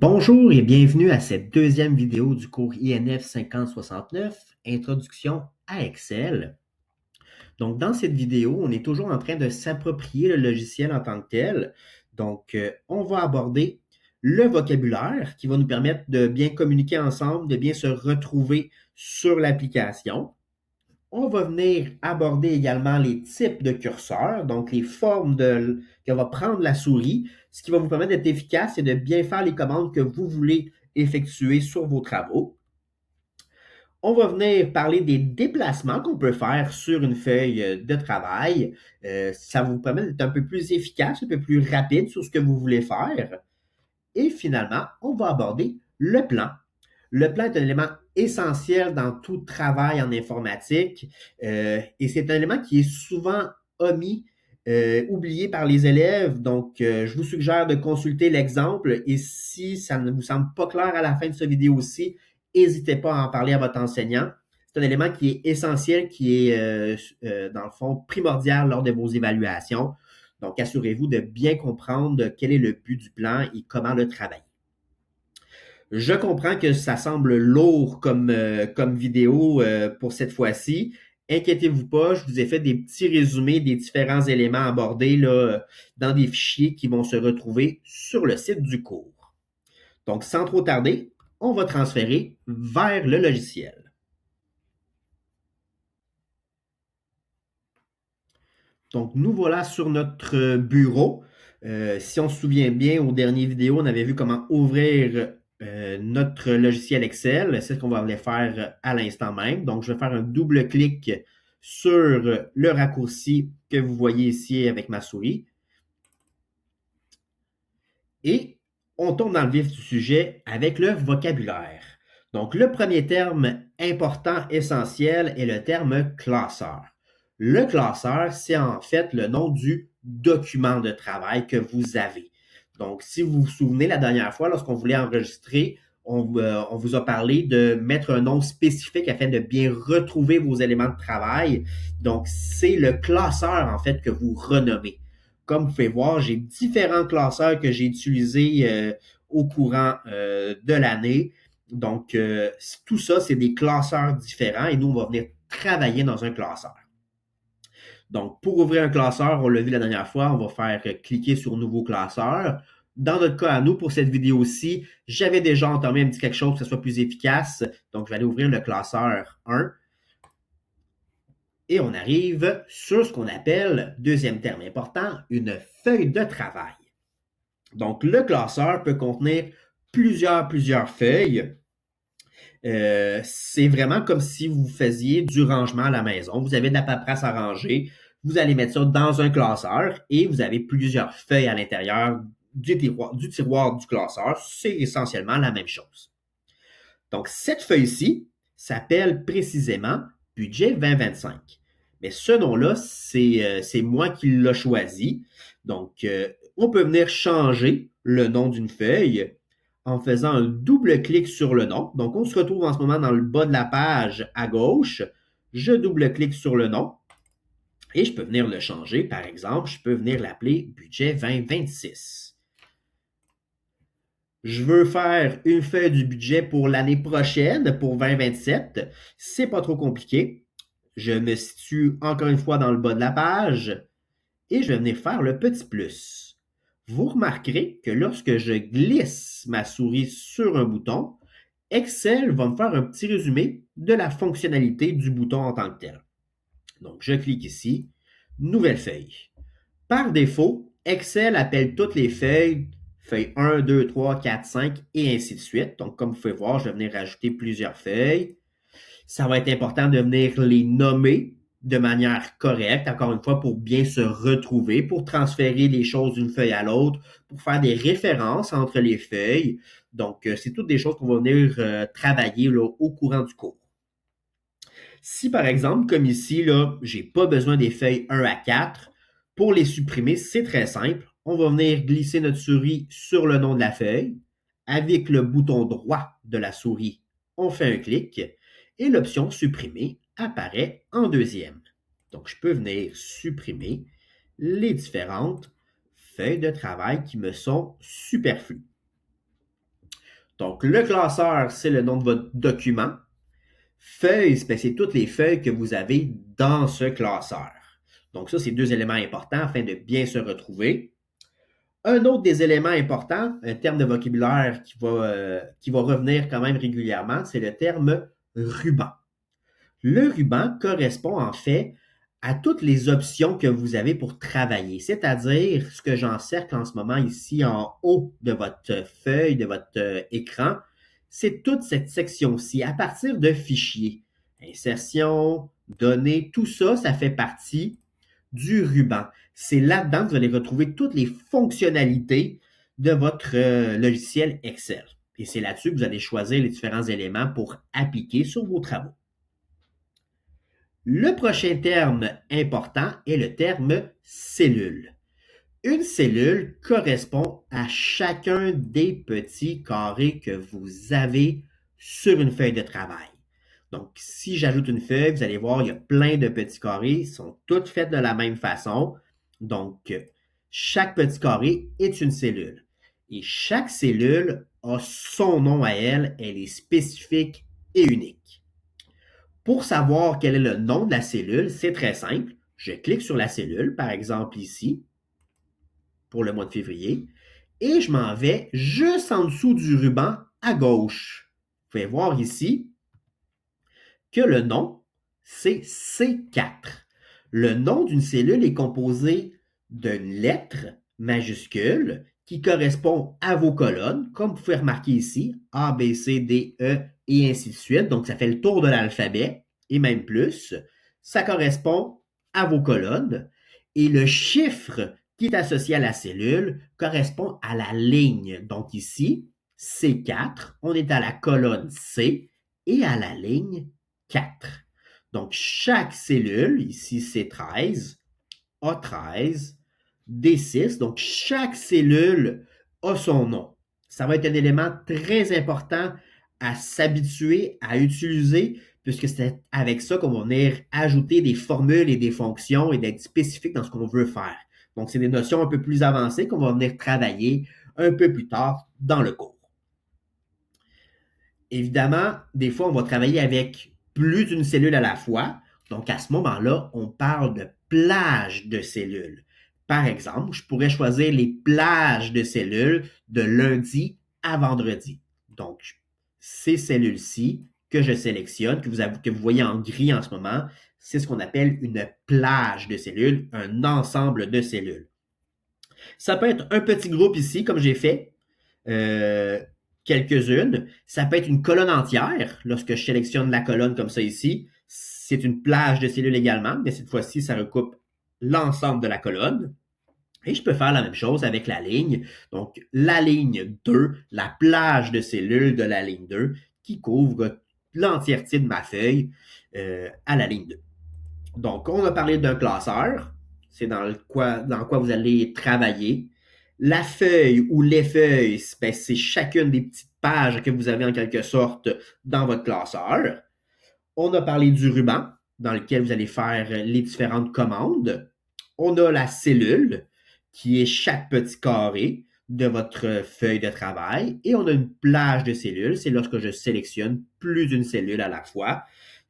Bonjour et bienvenue à cette deuxième vidéo du cours INF 5069, Introduction à Excel. Donc, dans cette vidéo, on est toujours en train de s'approprier le logiciel en tant que tel. Donc, on va aborder le vocabulaire qui va nous permettre de bien communiquer ensemble, de bien se retrouver sur l'application. On va venir aborder également les types de curseurs, donc les formes que va prendre la souris, ce qui va vous permettre d'être efficace et de bien faire les commandes que vous voulez effectuer sur vos travaux. On va venir parler des déplacements qu'on peut faire sur une feuille de travail. Ça va vous permettre d'être un peu plus efficace, un peu plus rapide sur ce que vous voulez faire. Et finalement, on va aborder le plan. Le plan est un élément essentiel dans tout travail en informatique et c'est un élément qui est souvent omis, oublié par les élèves. Donc, je vous suggère de consulter l'exemple et si ça ne vous semble pas clair à la fin de cette vidéo aussi, n'hésitez pas à en parler à votre enseignant. C'est un élément qui est essentiel, qui est, dans le fond, primordial lors de vos évaluations. Donc, assurez-vous de bien comprendre quel est le but du plan et comment le travailler. Je comprends que ça semble lourd comme vidéo pour cette fois-ci. Inquiétez-vous pas, je vous ai fait des petits résumés des différents éléments abordés là, dans des fichiers qui vont se retrouver sur le site du cours. Donc, sans trop tarder, on va transférer vers le logiciel. Donc, nous voilà sur notre bureau. Si on se souvient bien, aux dernières vidéos, on avait vu comment ouvrir notre logiciel Excel. C'est ce qu'on va aller faire à l'instant même. Donc, je vais faire un double clic sur le raccourci que vous voyez ici avec ma souris. Et on tombe dans le vif du sujet avec le vocabulaire. Donc, le premier terme important, essentiel, est le terme classeur. Le classeur, c'est en fait le nom du document de travail que vous avez. Donc, si vous vous souvenez, la dernière fois, lorsqu'on voulait enregistrer, on vous a parlé de mettre un nom spécifique afin de bien retrouver vos éléments de travail. Donc, c'est le classeur, en fait, que vous renommez. Comme vous pouvez voir, j'ai différents classeurs que j'ai utilisés au courant de l'année. Donc, tout ça, c'est des classeurs différents et nous, on va venir travailler dans un classeur. Donc, pour ouvrir un classeur, on l'a vu la dernière fois, on va faire cliquer sur Nouveau classeur. Dans notre cas à nous, pour cette vidéo-ci, j'avais déjà entamé un petit quelque chose pour que ce soit plus efficace. Donc, je vais aller ouvrir le classeur 1. Et on arrive sur ce qu'on appelle, deuxième terme important, une feuille de travail. Donc, le classeur peut contenir plusieurs feuilles. C'est vraiment comme si vous faisiez du rangement à la maison. Vous avez de la paperasse à ranger. Vous allez mettre ça dans un classeur et vous avez plusieurs feuilles à l'intérieur du tiroir du classeur. C'est essentiellement la même chose. Donc, cette feuille-ci s'appelle précisément budget 2025. Mais ce nom-là, c'est moi qui l'ai choisi. Donc, on peut venir changer le nom d'une feuille en faisant un double clic sur le nom. Donc, on se retrouve en ce moment dans le bas de la page à gauche. Je double-clique sur le nom et je peux venir le changer. Par exemple, je peux venir l'appeler budget 2026. Je veux faire une feuille du budget pour l'année prochaine, pour 2027. C'est pas trop compliqué. Je me situe encore une fois dans le bas de la page et je vais venir faire le petit plus. Vous remarquerez que lorsque je glisse ma souris sur un bouton, Excel va me faire un petit résumé de la fonctionnalité du bouton en tant que tel. Donc, je clique ici, nouvelle feuille. Par défaut, Excel appelle toutes les feuilles 1, 2, 3, 4, 5 et ainsi de suite. Donc, comme vous pouvez voir, je vais venir rajouter plusieurs feuilles. Ça va être important de venir les nommer de manière correcte, encore une fois, pour bien se retrouver, pour transférer les choses d'une feuille à l'autre, pour faire des références entre les feuilles. Donc, c'est toutes des choses qu'on va venir travailler là, au courant du cours. Si, par exemple, comme ici, là, j'ai pas besoin des feuilles 1 à 4, pour les supprimer, c'est très simple. On va venir glisser notre souris sur le nom de la feuille. Avec le bouton droit de la souris, on fait un clic et l'option supprimer apparaît en deuxième. Donc, je peux venir supprimer les différentes feuilles de travail qui me sont superflues. Donc, le classeur, c'est le nom de votre document. Feuilles, ben, c'est toutes les feuilles que vous avez dans ce classeur. Donc, ça, c'est deux éléments importants afin de bien se retrouver. Un autre des éléments importants, un terme de vocabulaire qui va revenir quand même régulièrement, c'est le terme ruban. Le ruban correspond en fait à toutes les options que vous avez pour travailler, c'est-à-dire ce que j'encercle en ce moment ici en haut de votre feuille, de votre écran, c'est toute cette section-ci à partir de fichiers. Insertion, données, tout ça, ça fait partie du ruban. C'est là-dedans que vous allez retrouver toutes les fonctionnalités de votre logiciel Excel. Et c'est là-dessus que vous allez choisir les différents éléments pour appliquer sur vos travaux. Le prochain terme important est le terme cellule. Une cellule correspond à chacun des petits carrés que vous avez sur une feuille de travail. Donc, si j'ajoute une feuille, vous allez voir, il y a plein de petits carrés, ils sont tous faits de la même façon. Donc, chaque petit carré est une cellule. Et chaque cellule a son nom à elle, elle est spécifique et unique. Pour savoir quel est le nom de la cellule, c'est très simple. Je clique sur la cellule, par exemple ici, pour le mois de février, et je m'en vais juste en dessous du ruban à gauche. Vous pouvez voir ici que le nom, c'est C4. Le nom d'une cellule est composé d'une lettre majuscule qui correspond à vos colonnes, comme vous pouvez remarquer ici, A, B, C, D, E, et ainsi de suite. Donc, ça fait le tour de l'alphabet, et même plus. Ça correspond à vos colonnes. Et le chiffre qui est associé à la cellule correspond à la ligne. Donc ici, C4, on est à la colonne C et à la ligne 4. Donc, chaque cellule, ici C13, A13, D6, donc chaque cellule a son nom. Ça va être un élément très important à s'habituer à utiliser, puisque c'est avec ça qu'on va venir ajouter des formules et des fonctions et d'être spécifique dans ce qu'on veut faire. Donc, c'est des notions un peu plus avancées qu'on va venir travailler un peu plus tard dans le cours. Évidemment, des fois, on va travailler avec plus d'une cellule à la fois. Donc, à ce moment-là, on parle de plage de cellules. Par exemple, je pourrais choisir les plages de cellules de lundi à vendredi. Donc, ces cellules-ci que je sélectionne, que vous voyez en gris en ce moment, c'est ce qu'on appelle une plage de cellules, un ensemble de cellules. Ça peut être un petit groupe ici, comme j'ai fait. Quelques-unes. Ça peut être une colonne entière. Lorsque je sélectionne la colonne comme ça ici, c'est une plage de cellules également, mais cette fois-ci, ça recoupe l'ensemble de la colonne. Et je peux faire la même chose avec la ligne. Donc, la ligne 2, la plage de cellules de la ligne 2 qui couvre l'entièreté de ma feuille à la ligne 2. Donc, on a parlé d'un classeur. C'est dans quoi vous allez travailler. La feuille ou les feuilles, ben, c'est chacune des petites pages que vous avez en quelque sorte dans votre classeur. On a parlé du ruban dans lequel vous allez faire les différentes commandes. On a la cellule qui est chaque petit carré de votre feuille de travail. Et on a une plage de cellules. C'est lorsque je sélectionne plus d'une cellule à la fois.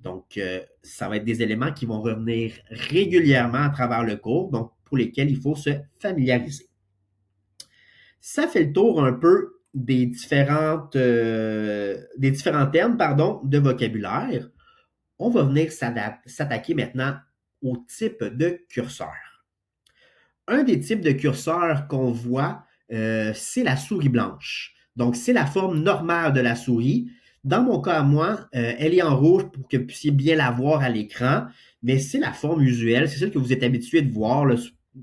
Donc, ça va être des éléments qui vont revenir régulièrement à travers le cours, donc pour lesquels il faut se familiariser. Ça fait le tour un peu des différents termes de vocabulaire. On va venir s'attaquer maintenant au type de curseur. Un des types de curseurs qu'on voit, c'est la souris blanche. Donc, c'est la forme normale de la souris. Dans mon cas à moi, elle est en rouge pour que vous puissiez bien la voir à l'écran, mais c'est la forme usuelle, c'est celle que vous êtes habitué de voir, là,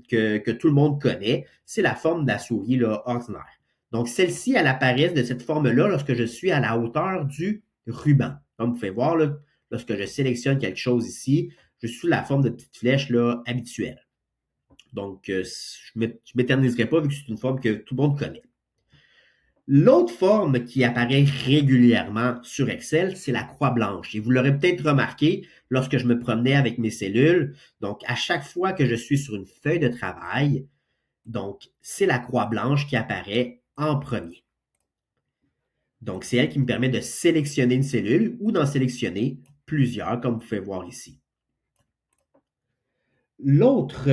que tout le monde connaît. C'est la forme de la souris là, ordinaire. Donc, celle-ci, elle apparaît de cette forme-là lorsque je suis à la hauteur du ruban. Comme vous pouvez voir, là, lorsque je sélectionne quelque chose ici, je suis sous la forme de petite flèche là, habituelle. Donc, je ne m'éterniserai pas vu que c'est une forme que tout le monde connaît. L'autre forme qui apparaît régulièrement sur Excel, c'est la croix blanche. Et vous l'aurez peut-être remarqué lorsque je me promenais avec mes cellules. Donc, à chaque fois que je suis sur une feuille de travail, donc, c'est la croix blanche qui apparaît en premier. Donc, c'est elle qui me permet de sélectionner une cellule ou d'en sélectionner plusieurs, comme vous pouvez voir ici. L'autre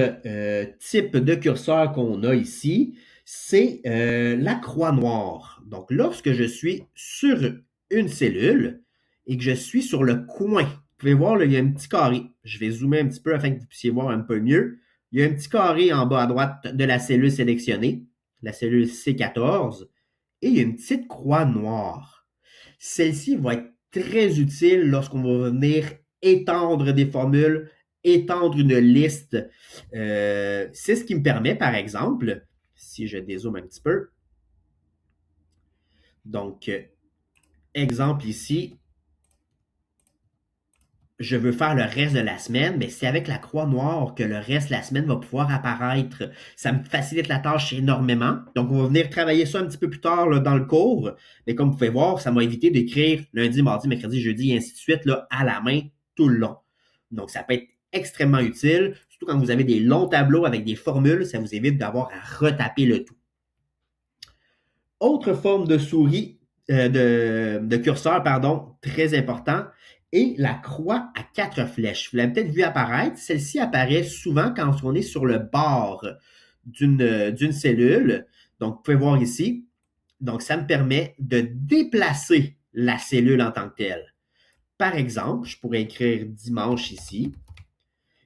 type de curseur qu'on a ici, c'est la croix noire. Donc, lorsque je suis sur une cellule et que je suis sur le coin, vous pouvez voir, là, il y a un petit carré. Je vais zoomer un petit peu afin que vous puissiez voir un peu mieux. Il y a un petit carré en bas à droite de la cellule sélectionnée, la cellule C14, et il y a une petite croix noire. Celle-ci va être très utile lorsqu'on va venir étendre des formules, étendre une liste. C'est ce qui me permet, par exemple, si je dézoome un petit peu, donc, exemple ici, je veux faire le reste de la semaine, mais c'est avec la croix noire que le reste de la semaine va pouvoir apparaître. Ça me facilite la tâche énormément. Donc, on va venir travailler ça un petit peu plus tard là, dans le cours. Mais comme vous pouvez voir, ça m'a évité d'écrire lundi, mardi, mercredi, jeudi, et ainsi de suite là, à la main tout le long. Donc, ça peut être extrêmement utile, surtout quand vous avez des longs tableaux avec des formules, ça vous évite d'avoir à retaper le tout. Autre forme de souris, de curseur, pardon, très important, et la croix à 4 flèches. Vous l'avez peut-être vu apparaître. Celle-ci apparaît souvent quand on est sur le bord d'une cellule. Donc, vous pouvez voir ici. Donc, ça me permet de déplacer la cellule en tant que telle. Par exemple, je pourrais écrire dimanche ici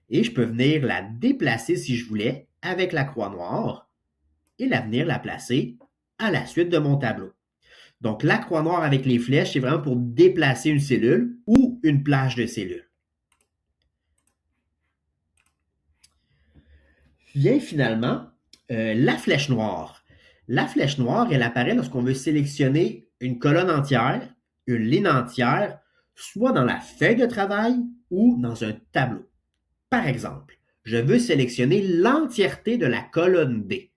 et je peux venir la déplacer si je voulais avec la croix noire et venir la placer à la suite de mon tableau. Donc, la croix noire avec les flèches, c'est vraiment pour déplacer une cellule ou une plage de cellules. Vient finalement la flèche noire. La flèche noire, elle apparaît lorsqu'on veut sélectionner une colonne entière, une ligne entière, soit dans la feuille de travail ou dans un tableau. Par exemple, je veux sélectionner l'entièreté de la colonne D.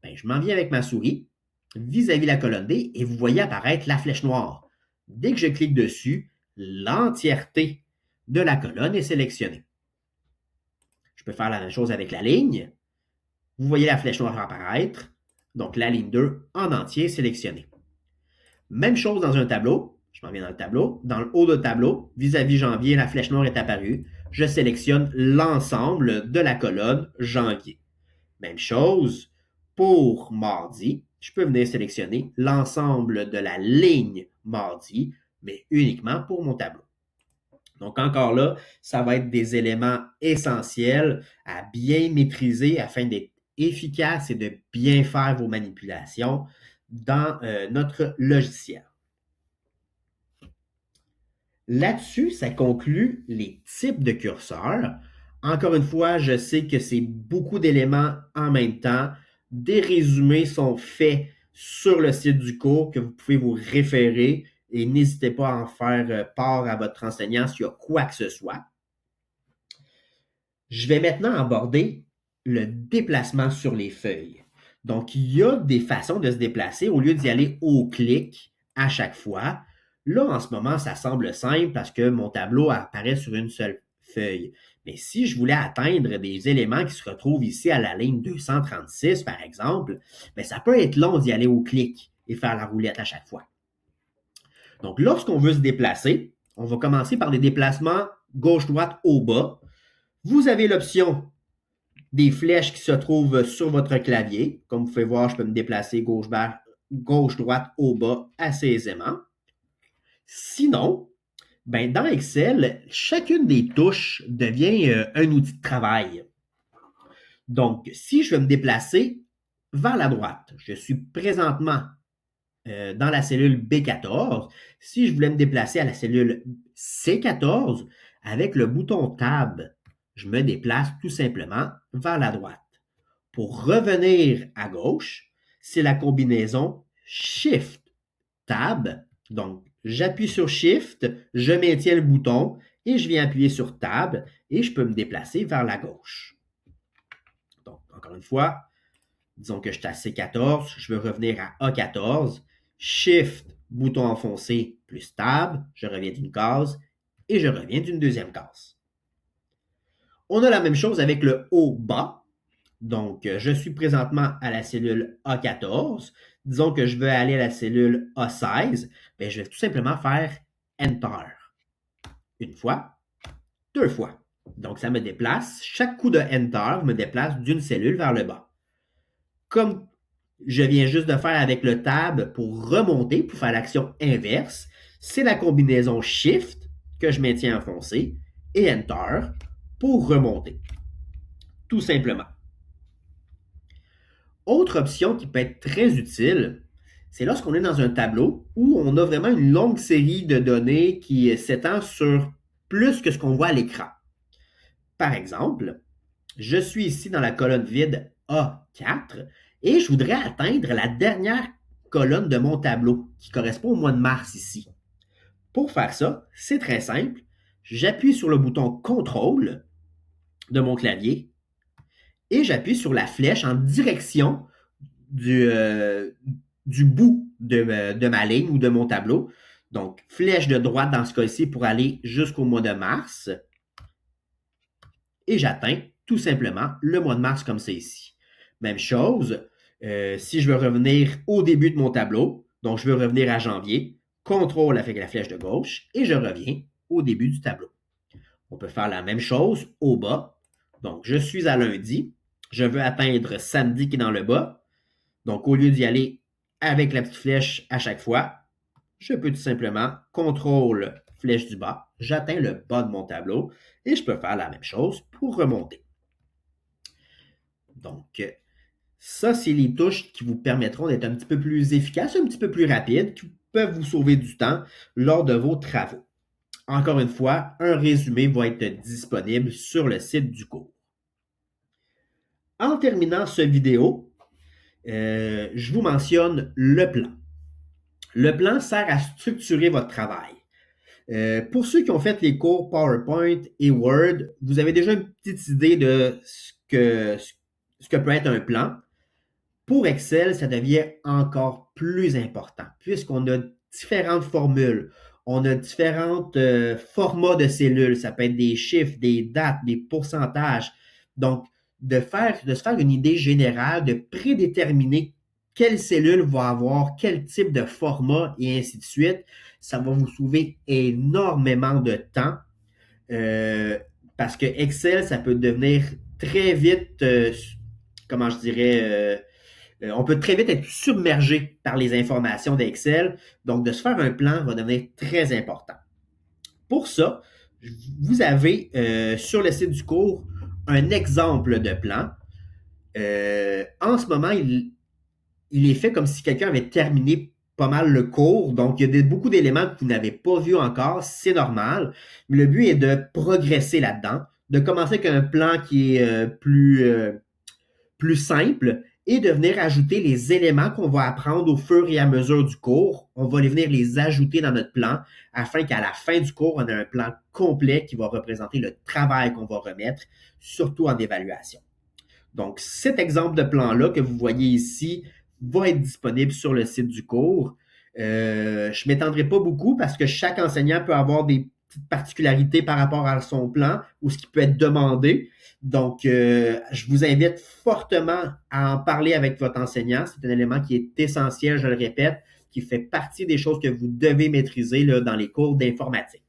Bien, je m'en viens avec ma souris vis-à-vis la colonne D et vous voyez apparaître la flèche noire. Dès que je clique dessus, l'entièreté de la colonne est sélectionnée. Je peux faire la même chose avec la ligne. Vous voyez la flèche noire apparaître, donc la ligne 2 en entier sélectionnée. Même chose dans un tableau. Je m'en viens dans le tableau. Dans le haut de tableau, vis-à-vis janvier, la flèche noire est apparue. Je sélectionne l'ensemble de la colonne janvier. Même chose pour mardi. Je peux venir sélectionner l'ensemble de la ligne mardi, mais uniquement pour mon tableau. Donc encore là, ça va être des éléments essentiels à bien maîtriser afin d'être efficace et de bien faire vos manipulations dans notre logiciel. Là-dessus, ça conclut les types de curseurs. Encore une fois, je sais que c'est beaucoup d'éléments en même temps. Des résumés sont faits sur le site du cours que vous pouvez vous référer et n'hésitez pas à en faire part à votre enseignant s'il y a quoi que ce soit. Je vais maintenant aborder le déplacement sur les feuilles. Donc, il y a des façons de se déplacer au lieu d'y aller au clic à chaque fois. Là, en ce moment, ça semble simple parce que mon tableau apparaît sur une seule feuille. Mais si je voulais atteindre des éléments qui se retrouvent ici à la ligne 236, par exemple, bien, ça peut être long d'y aller au clic et faire la roulette à chaque fois. Donc, lorsqu'on veut se déplacer, on va commencer par des déplacements gauche-droite au bas. Vous avez l'option des flèches qui se trouvent sur votre clavier. Comme vous pouvez voir, je peux me déplacer gauche-droite au bas assez aisément. Sinon, ben dans Excel, chacune des touches devient un outil de travail. Donc, si je veux me déplacer vers la droite, je suis présentement dans la cellule B14. Si je voulais me déplacer à la cellule C14, avec le bouton Tab, je me déplace tout simplement vers la droite. Pour revenir à gauche, c'est la combinaison Shift-Tab. Donc, j'appuie sur Shift, je maintiens le bouton et je viens appuyer sur Tab et je peux me déplacer vers la gauche. Donc, encore une fois, disons que je suis à C14, je veux revenir à A14, Shift, bouton enfoncé, plus Tab, je reviens d'une case et je reviens d'une deuxième case. On a la même chose avec le haut-bas. Donc, je suis présentement à la cellule A14. Disons que je veux aller à la cellule A16. Bien, je vais tout simplement faire Enter. Une fois, deux fois. Donc, ça me déplace. Chaque coup de Enter me déplace d'une cellule vers le bas. Comme je viens juste de faire avec le Tab pour remonter, pour faire l'action inverse, c'est la combinaison Shift que je maintiens enfoncé et Enter pour remonter. Tout simplement. Autre option qui peut être très utile, c'est lorsqu'on est dans un tableau où on a vraiment une longue série de données qui s'étend sur plus que ce qu'on voit à l'écran. Par exemple, je suis ici dans la colonne vide A4 et je voudrais atteindre la dernière colonne de mon tableau qui correspond au mois de mars ici. Pour faire ça, c'est très simple. J'appuie sur le bouton CTRL de mon clavier et j'appuie sur la flèche en direction du bout de ma ligne ou de mon tableau. Donc, flèche de droite dans ce cas-ci pour aller jusqu'au mois de mars. Et j'atteins tout simplement le mois de mars comme c'est ici. Même chose, si je veux revenir au début de mon tableau, donc je veux revenir à janvier, CTRL avec la flèche de gauche et je reviens au début du tableau. On peut faire la même chose au bas. Donc, je suis à lundi, je veux atteindre samedi qui est dans le bas. Donc, au lieu d'y aller avec la petite flèche à chaque fois, je peux tout simplement CTRL flèche du bas, j'atteins le bas de mon tableau et je peux faire la même chose pour remonter. Donc, ça, c'est les touches qui vous permettront d'être un petit peu plus efficaces, un petit peu plus rapides, qui peuvent vous sauver du temps lors de vos travaux. Encore une fois, un résumé va être disponible sur le site du cours. En terminant cette vidéo, je vous mentionne le plan. Le plan sert à structurer votre travail. Pour ceux qui ont fait les cours PowerPoint et Word, vous avez déjà une petite idée de ce que peut être un plan. Pour Excel, ça devient encore plus important puisqu'on a différentes formules. On a différents formats de cellules. Ça peut être des chiffres, des dates, des pourcentages. Donc, de se faire une idée générale, de prédéterminer quelle cellule va avoir quel type de format et ainsi de suite, ça va vous sauver énormément de temps parce que Excel, ça peut devenir très vite, comment je dirais, on peut très vite être submergé par les informations d'Excel. Donc, de se faire un plan va devenir très important. Pour ça, vous avez sur le site du cours un exemple de plan. En ce moment, il est fait comme si quelqu'un avait terminé pas mal le cours. Donc, il y a beaucoup d'éléments que vous n'avez pas vus encore. C'est normal. Mais le but est de progresser là-dedans, de commencer avec un plan qui est plus simple et de venir ajouter les éléments qu'on va apprendre au fur et à mesure du cours. On va venir les ajouter dans notre plan afin qu'à la fin du cours, on ait un plan complet qui va représenter le travail qu'on va remettre, surtout en évaluation. Donc, cet exemple de plan-là que vous voyez ici va être disponible sur le site du cours. Je ne m'étendrai pas beaucoup parce que chaque enseignant peut avoir des petites particularités par rapport à son plan ou ce qui peut être demandé. Donc, je vous invite fortement à en parler avec votre enseignant. C'est un élément qui est essentiel, je le répète, qui fait partie des choses que vous devez maîtriser là, dans les cours d'informatique.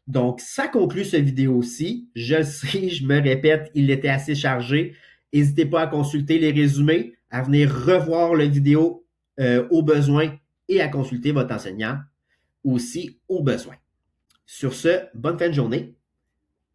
Donc, ça conclut cette vidéo-ci. Je le sais, je me répète, il était assez chargé. N'hésitez pas à consulter les résumés, à venir revoir la vidéo au besoin et à consulter votre enseignant aussi au besoin. Sur ce, bonne fin de journée